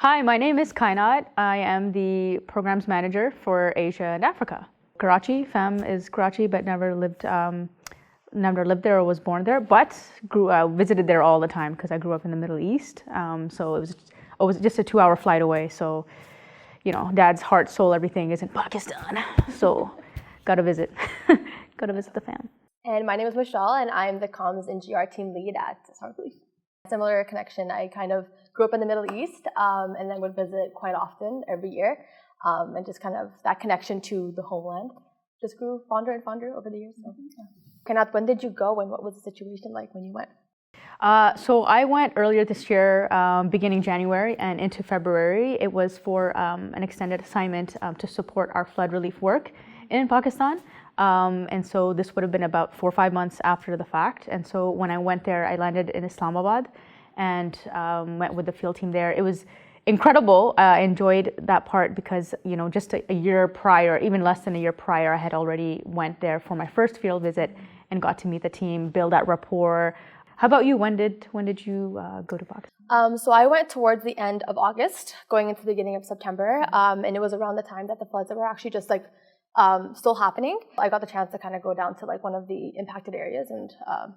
Hi, my name is Kainat. I am the programs manager for Asia and Africa. Karachi, fam is Karachi, but never lived there or was born there, but visited there all the time because I grew up in the Middle East. So it was just a 2-hour flight away. So, dad's heart, soul, everything is in Pakistan. So, gotta visit the fam. And my name is Michelle, and I'm the comms and GR team lead at Hardships. Similar connection. I kind of grew up in the Middle East, and then would visit quite often every year, and just kind of that connection to the homeland just grew fonder and fonder over the years. So, Kanat, when did you go, and what was the situation like when you went? So I went earlier this year, beginning January and into February. It was for an extended assignment to support our flood relief work in Pakistan. And so this would have been about 4 or 5 months after the fact. And so when I went there, I landed in Islamabad and went with the field team there. It was incredible. I enjoyed that part because, just a year prior, even less than a year prior, I had already went there for my first field visit and got to meet the team, build that rapport. How about you? When did you go to Pakistan? So I went towards the end of August, going into the beginning of September, and it was around the time that the floods were actually just still happening. I got the chance to kind of go down to one of the impacted areas, and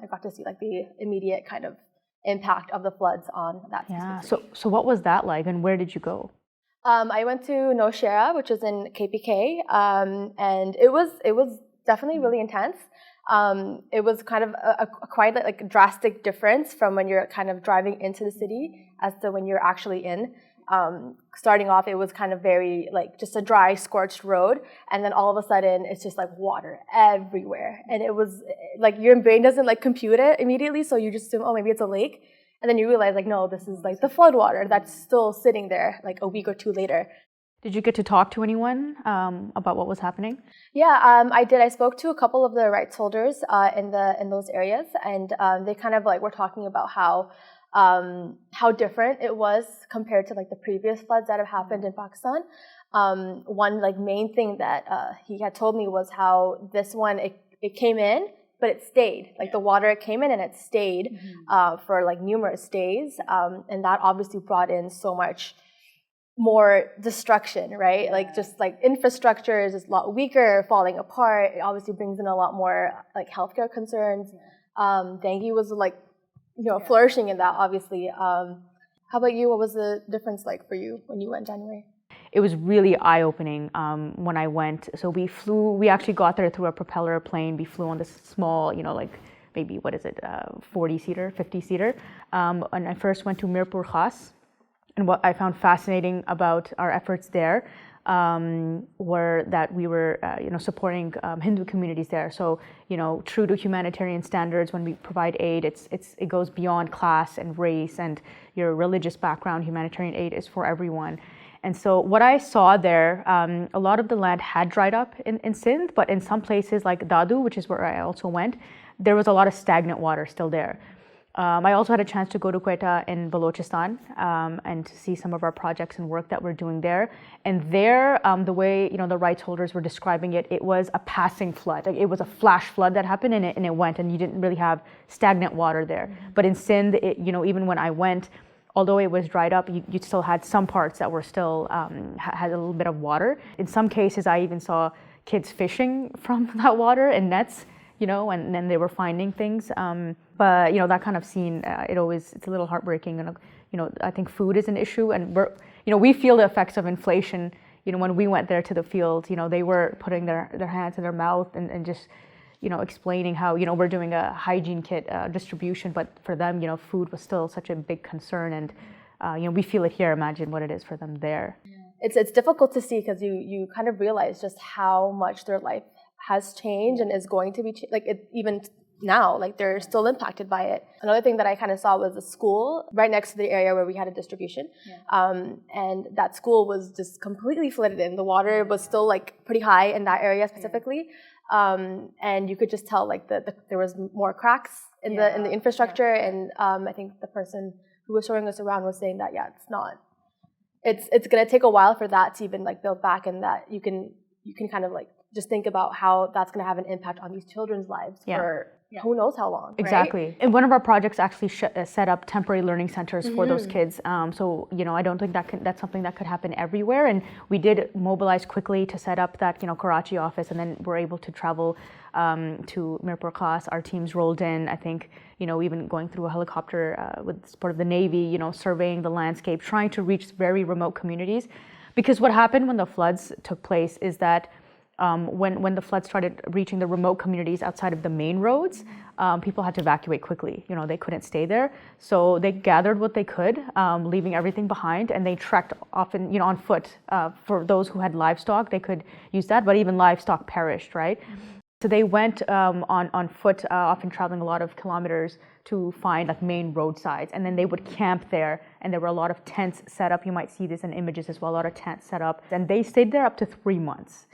I got to see the immediate kind of impact of the floods on that. Yeah. So what was that like, and where did you go? I went to Nowshera, which is in KPK, and it was definitely really intense. It was kind of a quite a drastic difference from when you're kind of driving into the city as to when you're actually in. Starting off, it was kind of very just a dry, scorched road, and then all of a sudden it's just water everywhere, and it was your brain doesn't compute it immediately, so you just assume, oh, maybe it's a lake, and then you realize no, this is the flood water that's still sitting there a week or two later. Did you get to talk to anyone about what was happening? Yeah, I did. I spoke to a couple of the rights holders in those areas, and they kind of were talking about how different it was compared to the previous floods that have happened in Pakistan. One main thing that he had told me was how this one it came in, but it stayed. The water, it came in and it stayed for numerous days, and that obviously brought in so much more destruction, right? Infrastructure is just a lot weaker, falling apart. It obviously brings in a lot more healthcare concerns. Dengue was flourishing in that, obviously. How about you? What was the difference for you when you went in January? It was really eye-opening when I went. So we actually got there through a propeller plane. We flew on this small, maybe, 40-seater, 50-seater. And I first went to Mirpur Khas. And what I found fascinating about our efforts there were that we were, supporting Hindu communities there. So, true to humanitarian standards, when we provide aid, it goes beyond class and race and your religious background. Humanitarian aid is for everyone. And so what I saw there, a lot of the land had dried up in Sindh, but in some places like Dadu, which is where I also went, there was a lot of stagnant water still there. I also had a chance to go to Quetta in Balochistan and to see some of our projects and work that we're doing there. And there, the way the rights holders were describing it, it was a passing flood. It was a flash flood that happened, and it went, and you didn't really have stagnant water there. But in Sindh, even when I went, although it was dried up, you still had some parts that were still had a little bit of water. In some cases, I even saw kids fishing from that water in nets. And then they were finding things. But, that kind of scene, it's a little heartbreaking. And, I think food is an issue. And we feel the effects of inflation. When we went there to the field, they were putting their hands in their mouth and just, explaining how, we're doing a hygiene kit distribution. But for them, food was still such a big concern. And, we feel it here. Imagine what it is for them there. It's difficult to see because you kind of realize just how much their life has changed and is going to be even now, they're still impacted by it. Another thing that I kind of saw was a school right next to the area where we had a distribution, and that school was just completely flooded in. The water was still pretty high in that area specifically, and you could just tell there was more cracks in the infrastructure. And I think the person who was showing us around was saying that it's going to take a while for that to even build back, and that you can kind of just think about how that's going to have an impact on these children's lives for who knows how long. Exactly. Right? And one of our projects actually set up temporary learning centers for those kids. So, I don't think that's something that could happen everywhere. And we did mobilize quickly to set up that, Karachi office, and then we're able to travel to Mirpur Khas. Our teams rolled in, I think, even going through a helicopter with support of the Navy, surveying the landscape, trying to reach very remote communities. Because what happened when the floods took place is that when the floods started reaching the remote communities outside of the main roads, people had to evacuate quickly. They couldn't stay there. So they gathered what they could, leaving everything behind, and they trekked often, on foot. For those who had livestock, they could use that, but even livestock perished, right? So they went on foot, often traveling a lot of kilometers to find main roadsides, and then they would camp there, and there were a lot of tents set up. You might see this in images as well, a lot of tents set up, and they stayed there up to 3 months.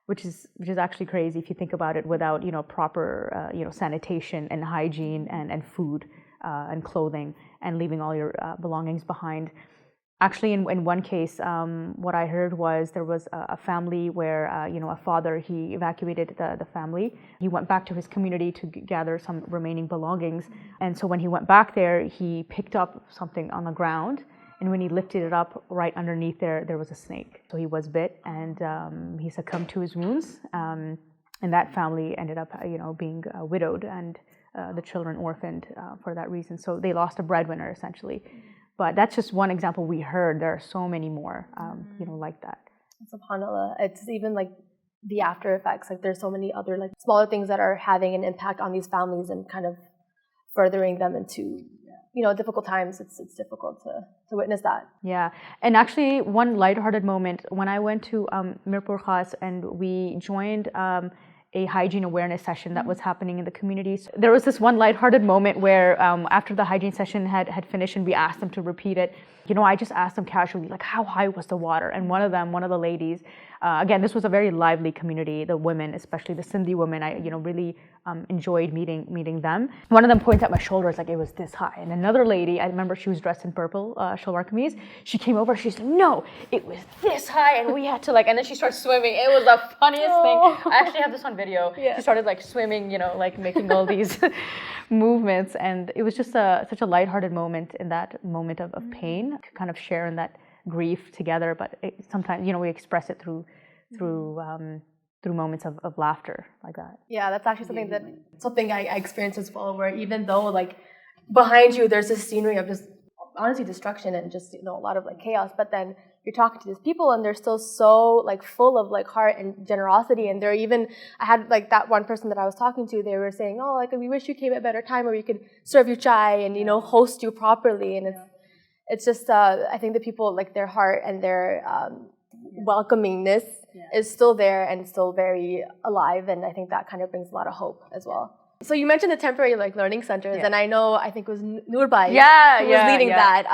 Which is actually crazy if you think about it, without proper sanitation and hygiene and food and clothing, and leaving all your belongings behind. Actually, in one case, what I heard was there was a family where a father, he evacuated the family. He went back to his community to gather some remaining belongings, and so when he went back there, he picked up something on the ground. And when he lifted it up, right underneath there was a snake. So he was bit, and he succumbed to his wounds. And that family ended up, being widowed, and the children orphaned for that reason. So they lost a breadwinner, essentially. But that's just one example we heard. There are so many more, like that. SubhanAllah. It's even the after effects. There's so many other smaller things that are having an impact on these families and kind of furthering them into difficult times. It's difficult to witness that. Yeah, and actually one lighthearted moment when I went to Mirpur Khas, and we joined a hygiene awareness session that was happening in the communities. There was this one lighthearted moment where after the hygiene session had finished and we asked them to repeat it, I just asked them casually, how high was the water? And one of the ladies, again, this was a very lively community, the women, especially the Sindhi women, I really enjoyed meeting them. One of them points at my shoulders it was this high. And another lady, I remember she was dressed in purple, shalwar kameez, she came over, she's like, no, it was this high, and we had to and then she started swimming. It was the funniest thing. I actually have this on video. Yeah. She started swimming, making all these movements, and it was just such a lighthearted moment in that moment of pain, to kind of share in that grief together. But sometimes, we express it through moments of laughter like that. Yeah, that's actually something I experienced as well, where even though behind you there's this scenery of just honestly destruction and just a lot of chaos, but then you're talking to these people and they're still so full of heart and generosity, and they're even, I had that one person that I was talking to, they were saying, oh, we wish you came at a better time where we could serve you chai and host you properly. And it's just I think the people, their heart and their welcomingness is still there and still very alive, and I think that kind of brings a lot of hope as well. So you mentioned the temporary learning centers, and I think it was Nurbhai who was leading that.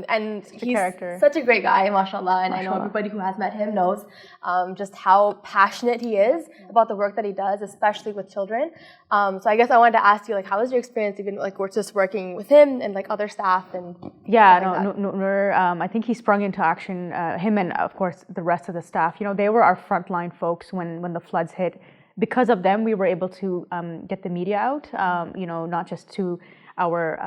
And he's such a great guy, mashallah, and I know everybody who has met him knows just how passionate he is about the work that he does, especially with children. So I guess I wanted to ask you, how was your experience even we're just working with him and other staff and Nur, I think he sprung into action, him and of course the rest of the staff. They were our frontline folks when the floods hit. Because of them, we were able to get the media out, not just to our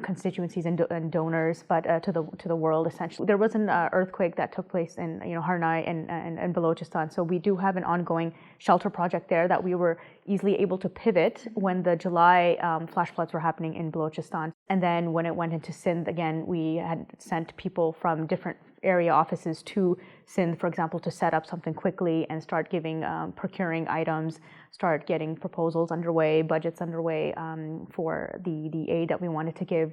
constituencies and donors, but to the world essentially. There was an earthquake that took place in Harnai and Balochistan, so we do have an ongoing shelter project there that we were easily able to pivot when the July flash floods were happening in Balochistan. And then when it went into Sindh again, we had sent people from different area offices to Sindh, for example, to set up something quickly and start procuring items, start getting proposals underway, budgets underway for the aid that we wanted to give.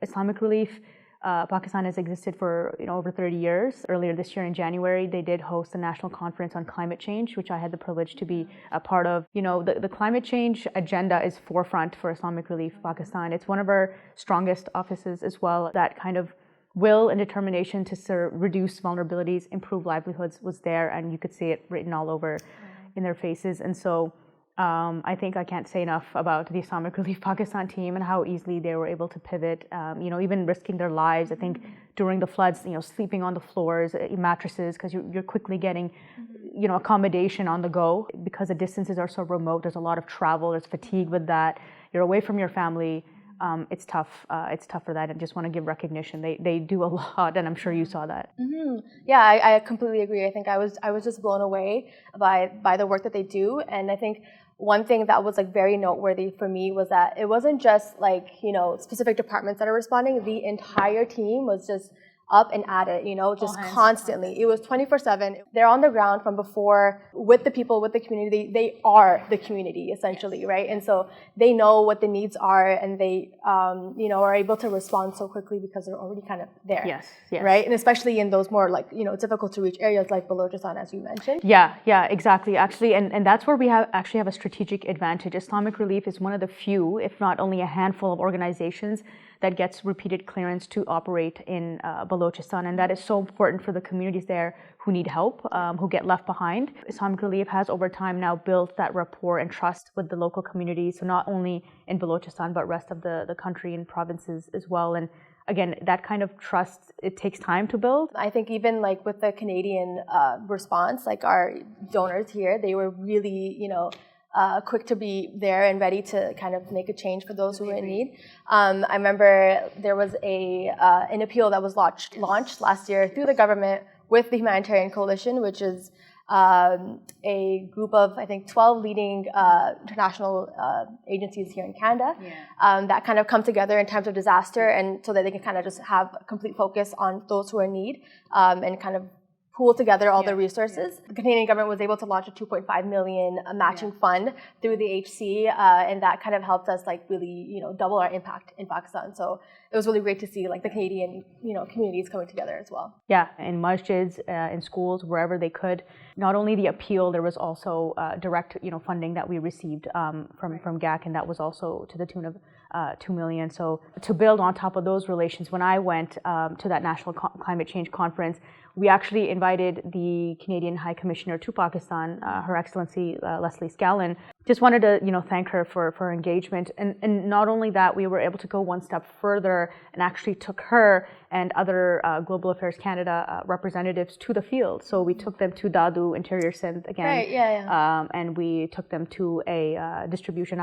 Islamic Relief Pakistan has existed for over 30 years. Earlier this year in January, they did host a national conference on climate change, which I had the privilege to be a part of. The climate change agenda is forefront for Islamic Relief Pakistan. It's one of our strongest offices as well. That kind of will and determination to reduce vulnerabilities, improve livelihoods was there, and you could see it written all over in their faces. And so I think I can't say enough about the Islamic Relief Pakistan team and how easily they were able to pivot, even risking their lives. I think during the floods, sleeping on the floors, mattresses, because you're quickly getting, accommodation on the go. Because the distances are so remote, there's a lot of travel, there's fatigue with that. You're away from your family. It's tough. It's tough for that. And just want to give recognition. They do a lot, and I'm sure you saw that. Mm-hmm. Yeah, I completely agree. I think I was just blown away by the work that they do, and I think one thing that was like very noteworthy for me was that it wasn't just like specific departments that are responding. The entire team was just up and at it, just constantly. It was 24/7. They're on the ground from before with the people, with the community. They are the community essentially, right? And so they know what the needs are, and they, are able to respond so quickly because they're already kind of there. Yes. Right? And especially in those more like, difficult to reach areas like Balochistan, as you mentioned. Yeah, exactly. Actually, and that's where we have a strategic advantage. Islamic Relief is one of the few, if not only a handful of organizations that gets repeated clearance to operate in Balochistan, and that is so important for the communities there who need help, who get left behind. Islamic Relief has over time now built that rapport and trust with the local communities, so not only in Balochistan, but rest of the country and provinces as well. And again, that kind of trust, it takes time to build. I think even like with the Canadian response, like our donors here, they were really, quick to be there and ready to kind of make a change for those who were in need. I remember there was an appeal that was launched last year through the government with the Humanitarian Coalition, which is a group of, I think, 12 leading international agencies here in Canada that kind of come together in times of disaster, and so that they can kind of just have complete focus on those who are in need and kind of pool together all the resources. The Canadian government was able to launch a $2.5 million matching fund through the HC, and that kind of helped us like really, double our impact in Pakistan. So it was really great to see like the Canadian, communities coming together as well. Yeah, in masjids, in schools, wherever they could. Not only the appeal, there was also direct, funding that we received from GAC, and that was also to the tune of $2 million. So to build on top of those relations, when I went to that National Climate Change Conference, we actually invited the Canadian High Commissioner to Pakistan, Her Excellency Leslie Scallon. Just wanted to, thank her for her engagement. And not only that, we were able to go one step further and actually took her and other Global Affairs Canada representatives to the field. So we took them to Dadu, Interior Sindh again. Right, and we took them to a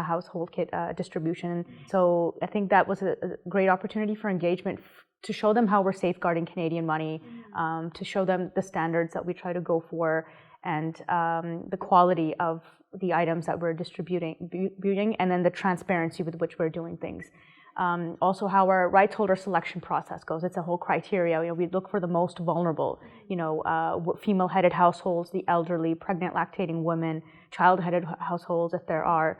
household kit distribution. So I think that was a great opportunity for engagement, to show them how we're safeguarding Canadian money, to show them the standards that we try to go for, and the quality of the items that we're distributing, and then the transparency with which we're doing things. Also, how our rights holder selection process goes. It's a whole criteria. We look for the most vulnerable, female-headed households, the elderly, pregnant lactating women, child-headed households if there are,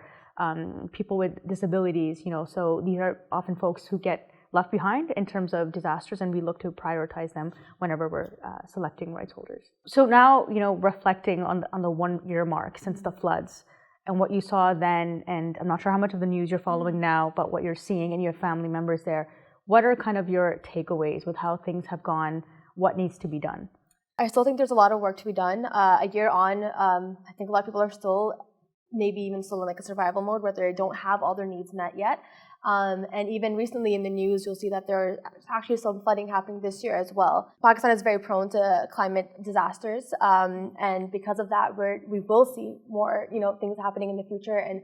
people with disabilities. So these are often folks who get left behind in terms of disasters, and we look to prioritize them whenever we're selecting rights holders. So now, reflecting on the 1 year mark since the floods and what you saw then, and I'm not sure how much of the news you're following now, but what you're seeing and your family members there, what are kind of your takeaways with how things have gone? What needs to be done? I still think there's a lot of work to be done. A year on, I think a lot of people are still maybe even still in like a survival mode where they don't have all their needs met yet. And even recently in the news, you'll see that there's actually some flooding happening this year as well. Pakistan is very prone to climate disasters, and because of that, we will see more, things happening in the future. And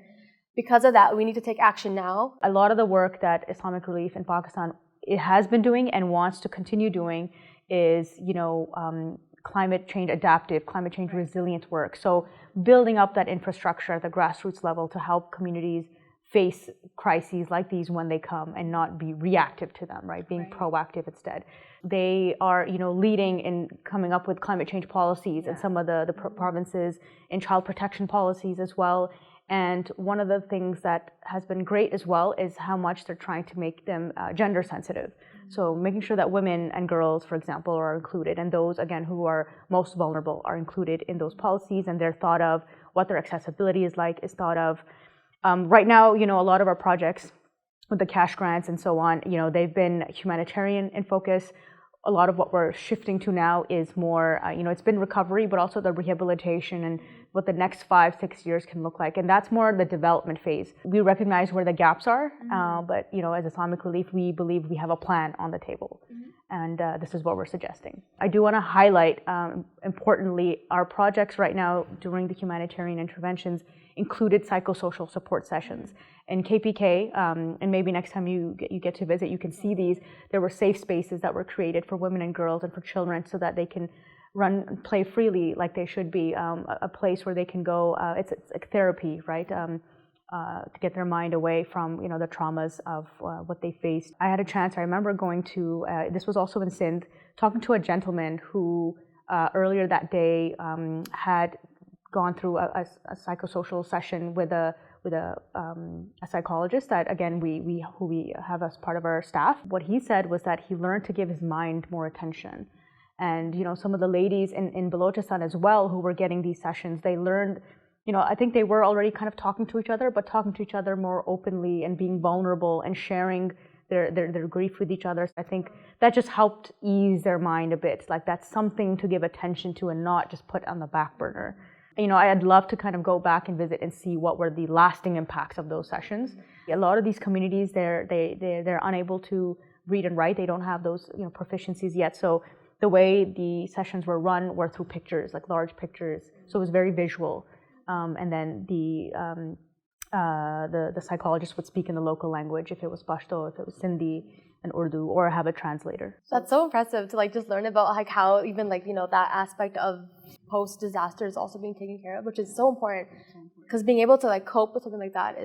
because of that, we need to take action now. A lot of the work that Islamic Relief in Pakistan has been doing and wants to continue doing is, climate change adaptive, climate change resilient work. So building up that infrastructure at the grassroots level to help communities face crises like these when they come and not be reactive to them, right? Being proactive instead. They are, leading in coming up with climate change policies in some of the provinces, in child protection policies as well. And one of the things that has been great as well is how much they're trying to make them gender sensitive. So making sure that women and girls, for example, are included, and those, again, who are most vulnerable are included in those policies, and they're thought of, what their accessibility is like is thought of. Right now, a lot of our projects with the cash grants and so on, they've been humanitarian in focus. a lot of what we're shifting to now is more, it's been recovery, but also the rehabilitation and what the next 5-6 years can look like. And that's more the development phase. We recognize where the gaps are, but, as Islamic Relief, we believe we have a plan on the table. And this is what we're suggesting. I do want to highlight, importantly, our projects right now during the humanitarian interventions included psychosocial support sessions. In KPK, and maybe next time you get to visit, you can see these. There were safe spaces that were created for women and girls and for children so that they can run and play freely like they should be, a place where they can go. It's like therapy, right? To get their mind away from, the traumas of what they faced. I had a chance, I remember going to, this was also in Sindh, talking to a gentleman who earlier that day had gone through a psychosocial session with a psychologist that, again, who we have as part of our staff. What he said was that he learned to give his mind more attention. And, some of the ladies in Balochistan as well who were getting these sessions, they learned, I think they were already kind of talking to each other, but talking to each other more openly and being vulnerable and sharing their grief with each other. I think that just helped ease their mind a bit. Like, that's something to give attention to and not just put on the back burner. I'd love to kind of go back and visit and see what were the lasting impacts of those sessions. A lot of these communities, they're unable to read and write. They don't have those proficiencies yet. So the way the sessions were run were through pictures, like large pictures. So it was very visual. And then the psychologist would speak in the local language, if it was Pashto, if it was Sindhi and Urdu, or have a translator. That's so impressive to just learn about how even that aspect of post-disaster is also being taken care of, which is so important, because being able to cope with something like that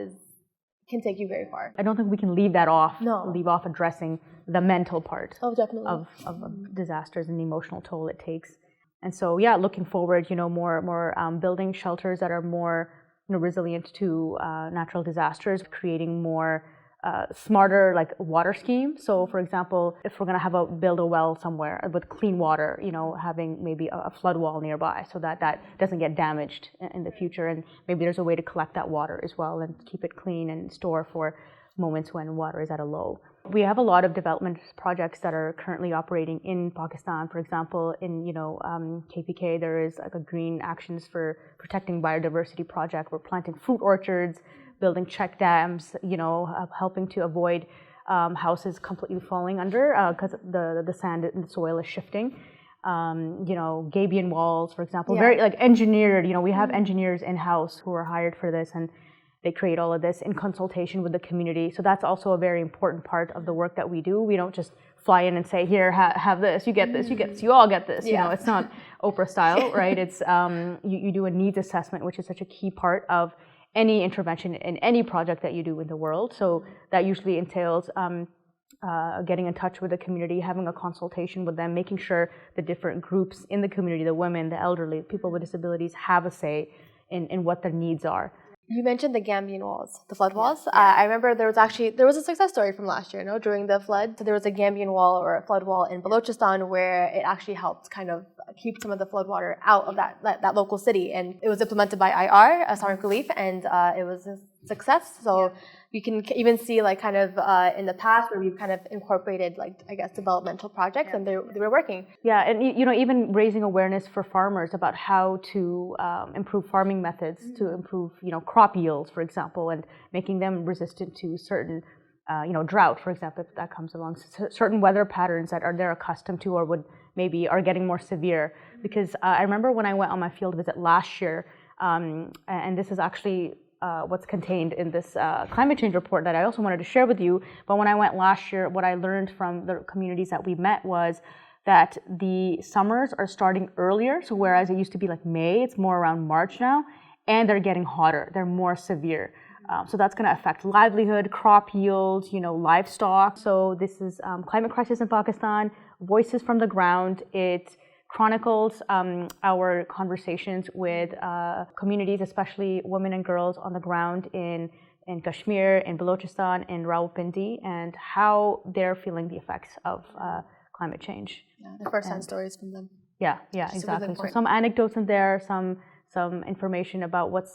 can take you very far. I don't think we can leave that off. No. Leave off addressing the mental part definitely. of disasters and the emotional toll it takes. And so, yeah, looking forward, more building shelters that are more resilient to natural disasters, creating more smarter water schemes. So, for example, if we're going to build a well somewhere with clean water, having maybe a flood wall nearby so that doesn't get damaged in the future, and maybe there's a way to collect that water as well and keep it clean and store for moments when water is at a low. We have a lot of development projects that are currently operating in Pakistan. For example, in KPK, there is a Green Actions for Protecting Biodiversity project. We're planting fruit orchards, building check dams, helping to avoid houses completely falling under because the sand and the soil is shifting. Gabion walls, for example, very engineered. We have engineers in-house who are hired for this, and they create all of this in consultation with the community. So that's also a very important part of the work that we do. We don't just fly in and say, here, have this, you get this, you get this, you all get this. It's not Oprah style, right? It's you do a needs assessment, which is such a key part of any intervention in any project that you do in the world. So that usually entails getting in touch with the community, having a consultation with them, making sure the different groups in the community, the women, the elderly, people with disabilities, have a say in what their needs are. You mentioned the Gambian walls, the flood walls. I remember there was a success story from last year, during the flood. So there was a Gambian wall or a flood wall in Balochistan where it actually helped kind of keep some of the flood water out of that local city. And it was implemented by IR, Islamic Relief, and it was a success. So you can even see kind of in the past where we've kind of incorporated developmental projects, and they were working. Yeah, and even raising awareness for farmers about how to improve farming methods, to improve crop yields, for example, and making them resistant to certain drought, for example, if that comes along, certain weather patterns that they're accustomed to or are getting more severe. Because I remember when I went on my field visit last year, and this is actually what's contained in this climate change report that I also wanted to share with you. But when I went last year, what I learned from the communities that we met was that the summers are starting earlier. So whereas it used to be May, it's more around March now, and they're getting hotter. They're more severe. So that's going to affect livelihood, crop yields, livestock. So this is Climate Crisis in Pakistan, Voices from the Ground. It chronicles our conversations with communities, especially women and girls on the ground in Kashmir, in Balochistan, in Rawalpindi, and how they're feeling the effects of climate change. The first-hand stories from them. Yeah, exactly. So some anecdotes in there, some some information about what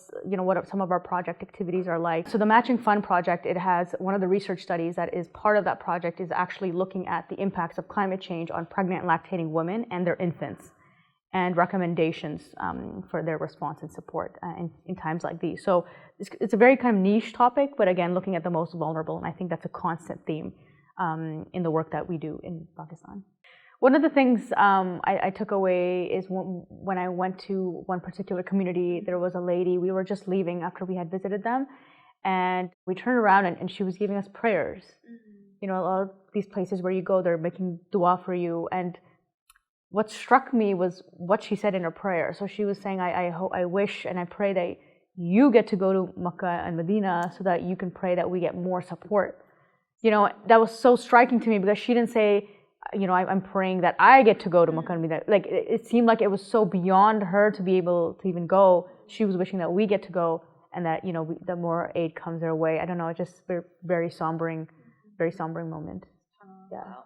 some of our project activities are like. So the Matching Fund project, it has one of the research studies that is part of that project is actually looking at the impacts of climate change on pregnant and lactating women and their infants, and recommendations for their response and support in times like these. So it's a very kind of niche topic, but again, looking at the most vulnerable, and I think that's a constant theme in the work that we do in Pakistan. One of the things I took away is when I went to one particular community, there was a lady, we were just leaving after we had visited them, and we turned around and she was giving us prayers. You know, a lot of these places where you go, they're making dua for you, and what struck me was what she said in her prayer. So she was saying, I wish and I pray that you get to go to Makkah and Medina so that you can pray that we get more support. You know, that was so striking to me because she didn't say, you know, I'm praying that I get to go to Makkah and Medina. Like, it seemed like it was so beyond her to be able to even go. She was wishing that we get to go and that, you know, the more aid comes our way. I don't know, just very sombering moment. Yeah. Wow.